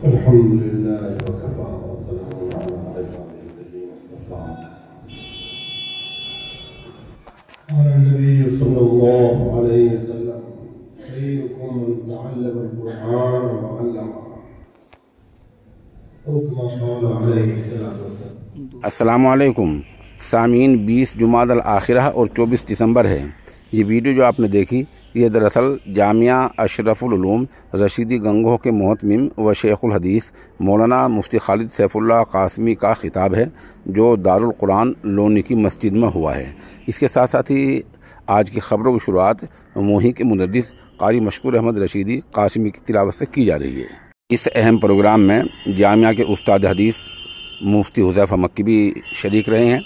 الحمد لله وكفى وسلام على عباده الذين اصطفى. قال النبي صلى الله عليه وسلم: خيركم من تعلم القرآن وعلمه. السلام علیکم سامعین، 20 جمادی الاخرہ اور 24 دسمبر ہے۔ یہ ویڈیو جو آپ نے دیکھی یہ دراصل جامعہ اشرف العلوم رشیدی گنگوہ کے محتمم و شیخ الحدیث مولانا مفتی خالد سیف اللہ قاسمی کا خطاب ہے جو دارالقرآن لونی کی مسجد میں ہوا ہے۔ اس کے ساتھ ساتھ ہی آج کی خبروں کی شروعات موہی کے مدرس قاری مشکور احمد رشیدی قاسمی کی تلاوت سے کی جا رہی ہے۔ اس اہم پروگرام میں جامعہ کے استاد حدیث مفتی حذیفہ مکی بھی شریک رہے ہیں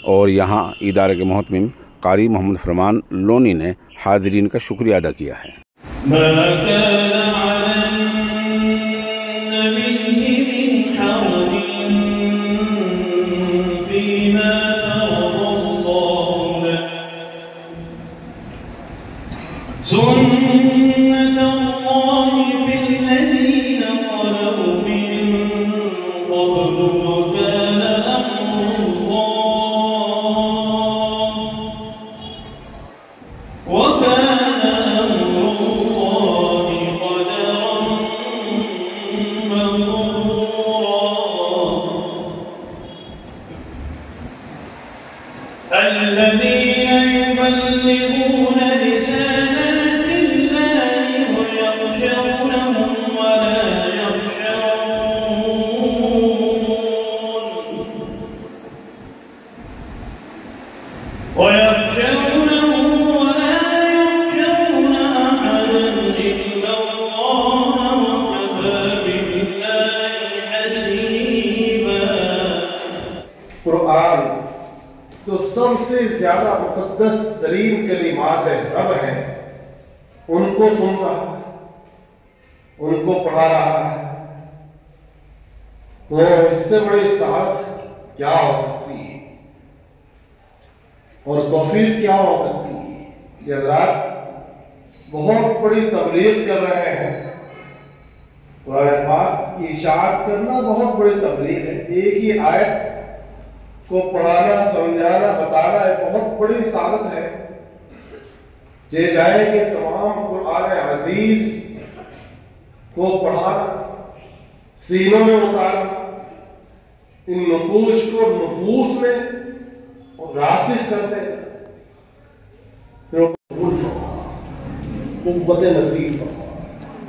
اور یہاں ادارے کے محتمم قاری محمد فرمان لونی نے حاضرین کا شکریہ ادا کیا ہے۔ الذين يبلغون رسالات الله ويخشونه ولا يخشون أحدا إلا الله وكفى بالله حسيبا۔ قرآن جو سب سے زیادہ مقدس ترین کلمات رب ہیں ان کو سن رہا ہے، ان کو پڑھا رہا ہے، تو اس سے بڑی سعادت کیا ہو سکتی ہے اور توفیق کیا ہو سکتی ہے؟ یہ حضرات بہت بڑی تبلیغ کر رہے ہیں۔ قرآن پاک کی اشاعت کرنا بہت بڑی تبلیغ ہے۔ ایک ہی آیت کو پڑھانا، سمجھانا، بتانا ایک بہت بڑی سعادت ہے۔ یہ جائے کہ تمام قرآن عزیز کو پڑھانا، سینوں میں اتارنا، ان نقوش کو نفوس میں راسخ کرتے، قوت نصیب فرما،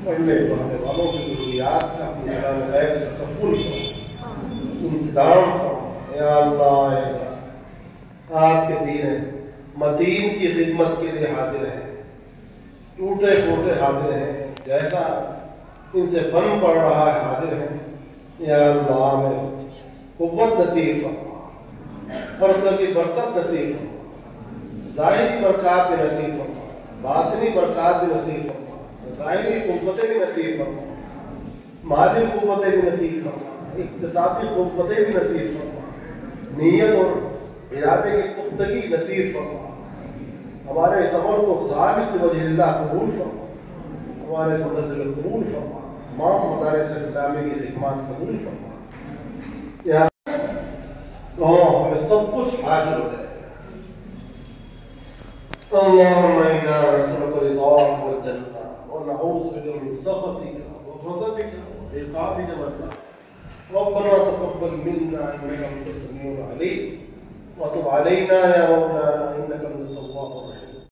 پڑھنے پڑھنے والوں کی ضروریات کا اپنی قرآن غیب تکفل فرما، انتظام فرما۔ یا اللہ، آپ کے دین متین کی خدمت کے لیے حاضر ہیں، ٹوٹے پھوٹے حاضر ہیں، جیسا ان سے فن پڑ رہا ہے حاضر ہیں۔ یا اللہ میں قوت نصیب فرما، برکت کی برکت نصیب فرما، ظاہری برکات بھی نصیب فرما، باطنی برکات بھی نصیب فرما، ظاہری قوتیں بھی نصیب فرما، مالی قوتیں بھی نصیب فرما، اقتصادی قوتیں بھی نصیب فرما، نیت اور ارادے کی پختگی نصیب فرما، ہمارے سفر کو خالص وجہ اللہ قبول فرما، ہمارے صدر سے قبول فرما، تمام مدارس اسلامی کی خدمات قبول فرما۔ یا ہمیں سب کچھ حاصل ہو جائے۔ اللہم انا نسألک رضاک والجنہ ونعوذ بک من سخطک وغضبک وعقابک والنار۔ ربنا تقبل منا انك انت السميع العليم وتب علينا يا مولانا